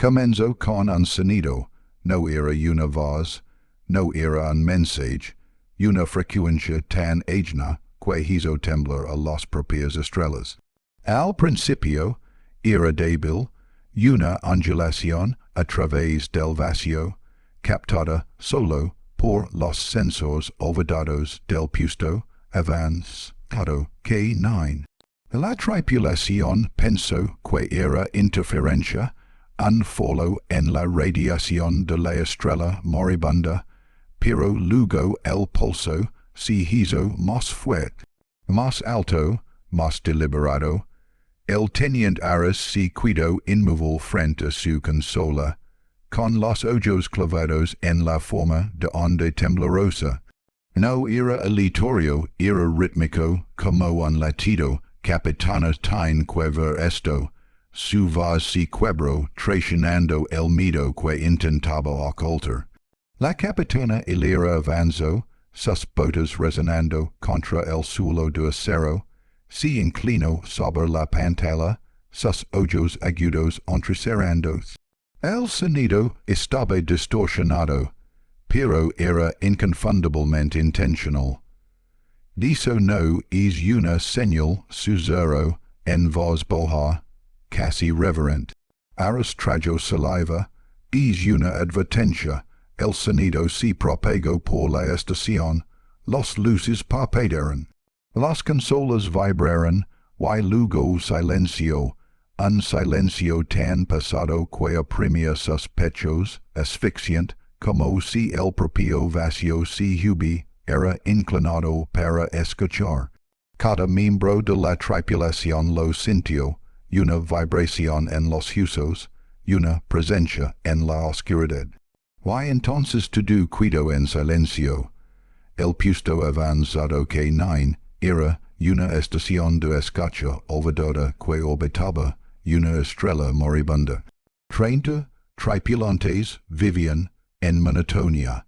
Comenzo con un sonido, no era una voz, no era un mensaje, una frecuencia tan ajena que hizo temblar a las propias estrellas. Al principio, era débil, una ondulación a través del vacío, captada solo por los sensores olvidados del puesto avanzado K-9. La tripulación pensó que era interferencia, un fallo en la radiación de la estrella moribunda, pero luego el pulso se hizo más fuerte, más alto, más deliberado. El teniente Ares se quedó inmóvil frente a su consola, con los ojos clavados en la forma de onda temblorosa. No era aleatorio, era rítmico, como un latido. Capitana tiene que ver esto. Su voz se quebró, traicionando el miedo que intentaba ocultar. La capitana hilera avanzó, sus botas resonando contra el suelo de acero. Se inclinó sobre la pantalla, sus ojos agudos entrecerrando. El sonido estaba distorsionado, pero era inconfundiblemente intencional. Diso no es una señal susurro en voz baja, casi reverent. Aras trajo saliva, es una advertencia. El sonido se propagó por la estación, los luces parpadearon. Las consolas vibraron, y luego silencio, un silencio tan pesado que oprimía sus pechos, asfixiante, como si el propio vacío se era inclinado para escuchar. Cada miembro de la tripulación lo sintió, una vibración en los huesos, una presencia en la oscuridad. Y entonces todo quedó en silencio. El puesto avanzado K-9 era una estación de escucha olvidada que orbitaba una estrella moribunda. 30 tripulantes vivían en monotonía,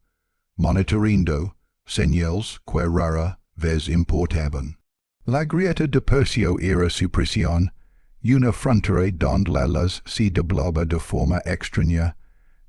monitoreando señales que rara vez importaban. La Grieta de Perseo era su prisión, una frontera donde la luz se doblaba de forma extraña,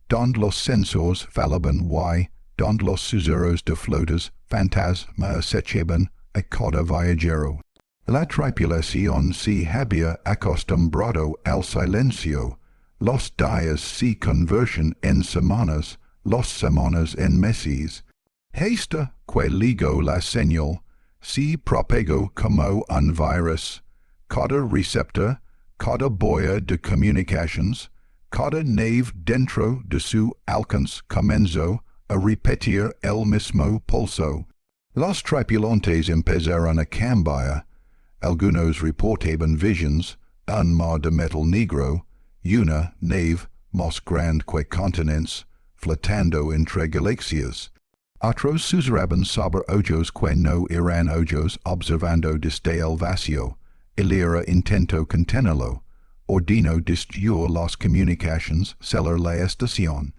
donde los sensores fallaban y donde los susurros de flotas fantasma acechaban a cada viajero. La tripulación se había acostumbrado al silencio. Los días se convertían en semanas, las semanas en meses. Esta que ligó la señal se propagó como un virus. Cada receptor, cada boya de comunicaciones, cada nave dentro de su alcance comenzó a repetir el mismo pulso. Los tripulantes empezaron a cambiar. Algunos reportaban visions, un mar de metal negro, una nave más grande que continentes, flotando entre galaxias. Otros susurraban sobre ojos que no eran ojos observando desde el vacío. El era intento contenerlo. Ordinó destruir las comunicaciones sobre la estación.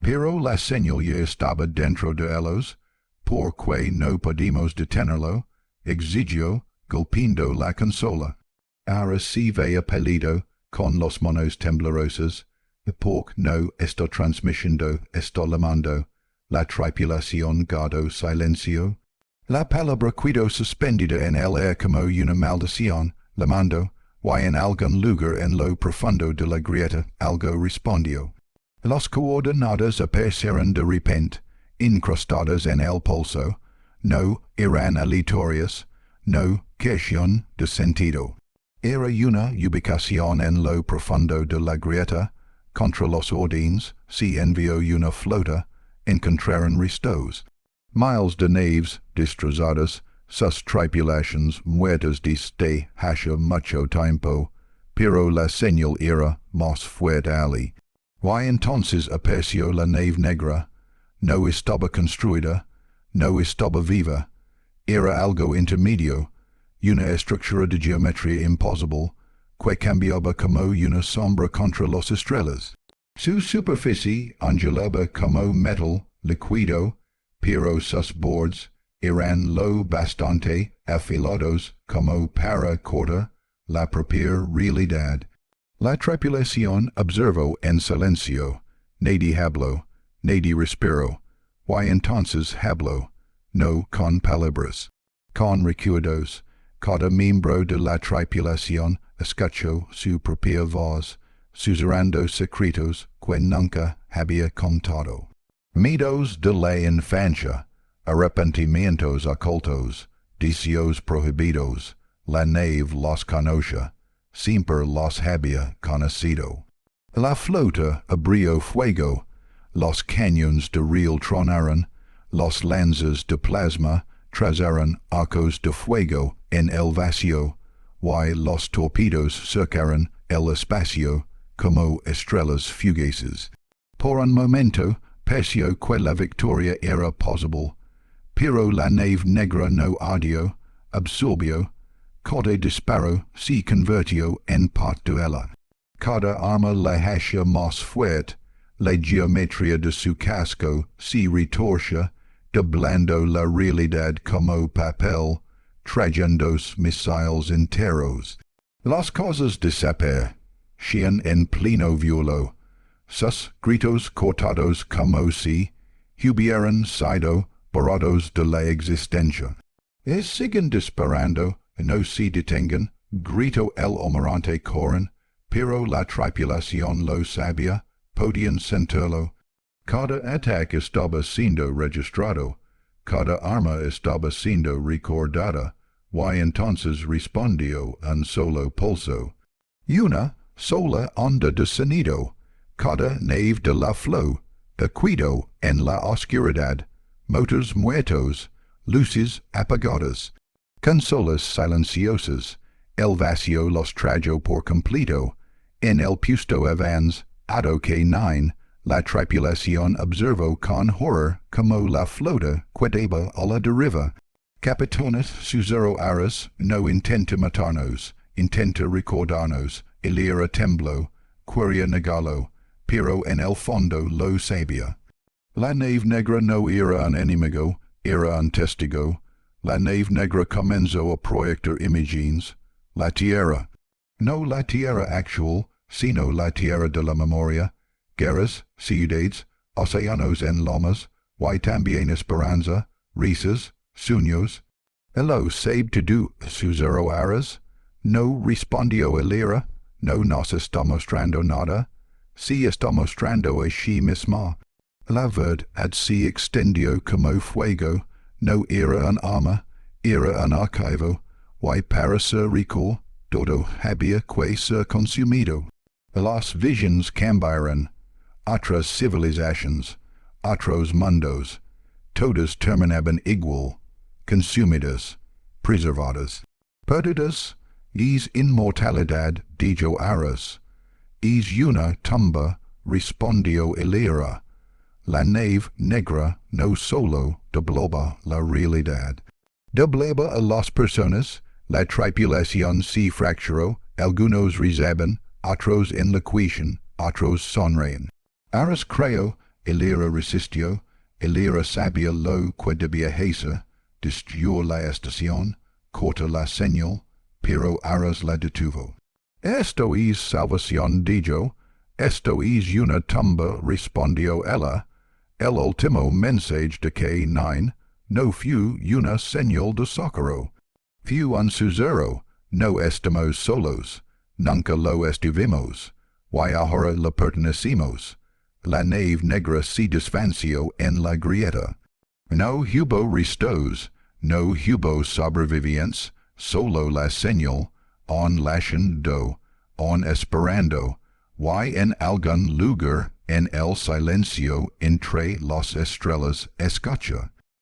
Pero la señal ya estaba dentro de ellos, porque no podíamos detenerlo, exigió, golpeando la consola. Ahora se veía pálido, con las manos temblorosas, porque no está transmitiendo, está llamando. La tripulación guardó silencio. La palabra quedó suspendida en el aire como una maldición, llamando, y en algún lugar en lo profundo de la grieta algo respondió. Las coordenadas aparecieron de repente, incrustadas en el pulso, no eran aleatorias, no cuestión de sentido. Era una ubicación en lo profundo de la grieta, contra los órdenes, se envió una flota, encontraron restos. Miles de naves destrozadas, sus tripulaciones muertas desde hace mucho tiempo, pero la señal era más fuerte allí. Y entonces apareció la Nave Negra. No estaba construida, no estaba viva. Era algo intermedio, una estructura de geometría imposible, que cambiaba como una sombra contra las estrellas. Su superficie ondulaba como metal líquido, pero sus bordes eran lo bastante afilados como para cortar la propia realidad. La tripulación observo en silencio, nadie habló, nadie respiró. Y entonces habló, no con palabras, con recuerdos. Cada miembro de la tripulación escuchó su propia voz, susurrando secretos que nunca había contado. Miedos de la infancia, arrepentimientos ocultos, deseos prohibidos, la nave los conoce, siempre los había conocido. La flota abrió fuego, los cañones de riel tronaron, los lanzas de plasma trazaron arcos de fuego en el vacío, y los torpedos cercaron el espacio como estrellas fugaces. Por un momento pareció que la victoria era posible, pero la nave negra no ardió, absorbió, cada disparo se convirtió en partuela. Cada arma la hacía más fuerte, la geometría de su casco se retorció, doblando la realidad como papel, trayendo misiles enteros. Las cosas desaparecían en pleno vuelo, sus gritos cortados como si hubieran sido borrados de la existencia. Siguen disparando, no se detengan, gritó el almirante Corin, pero la tripulación lo sabía, podían sentirlo. Cada ataque estaba siendo registrado, cada arma estaba siendo recordada, y entonces respondió un solo pulso. Una sola onda de sonido, cada nave de la flota, cuido en la oscuridad, motores muertos, luces apagadas, consolas silenciosas, el vacío los trajo por completo, en el puesto avance, Puesto K-9, la tripulación observó con horror como la flota quedaba a la deriva. Capitanes sus aras no intenta matarnos, intenta recordarnos, el tembló, quería negarlo, pero en el fondo lo sabía. La nave negra no era un enemigo, era un testigo. La nave negra comenzó a proyectar imágenes. La tierra, no la tierra actual, sino la tierra de la memoria, guerras, ciudades, océanos en lomas, y también esperanza, risas, sueños. ¿Lo sabe todo sus aras? No respondió el no nos está mostrando nada. Sí está mostrando a sí misma. La verdad se extendió como fuego, no era un arma, era un archivo, y para ser rico, todo había que ser consumido. Las visions cambiaron, otras civilizaciones, otros mundos, todas terminaban igual, consumidas, preservadas, perdidas, es inmortalidad dijo aras, es una tumba, respondió el la nave negra no solo doblaba la realidad, doblaba a las personas, la tripulación se fracturó, algunos rezaban, otros enloquecen, otros sonríen. Aras creyó, el resistió, el sabía lo que debía hacer, destruyó la estación, cortó la señal, pero Aras la detuvo. Esto es salvación dijo, esto es una tumba respondió ella, el último mensaje de K-9, no fue una señal de socorro, fue un susurro, no estamos solos, nunca lo estuvimos, y ahora le pertenecimos. La nave negra se desvanció en la grieta. No hubo restos, no hubo sobrevivientes, solo la señal, on lashando, on esperando, y en algún lugar en el silencio entre las estrellas escucha.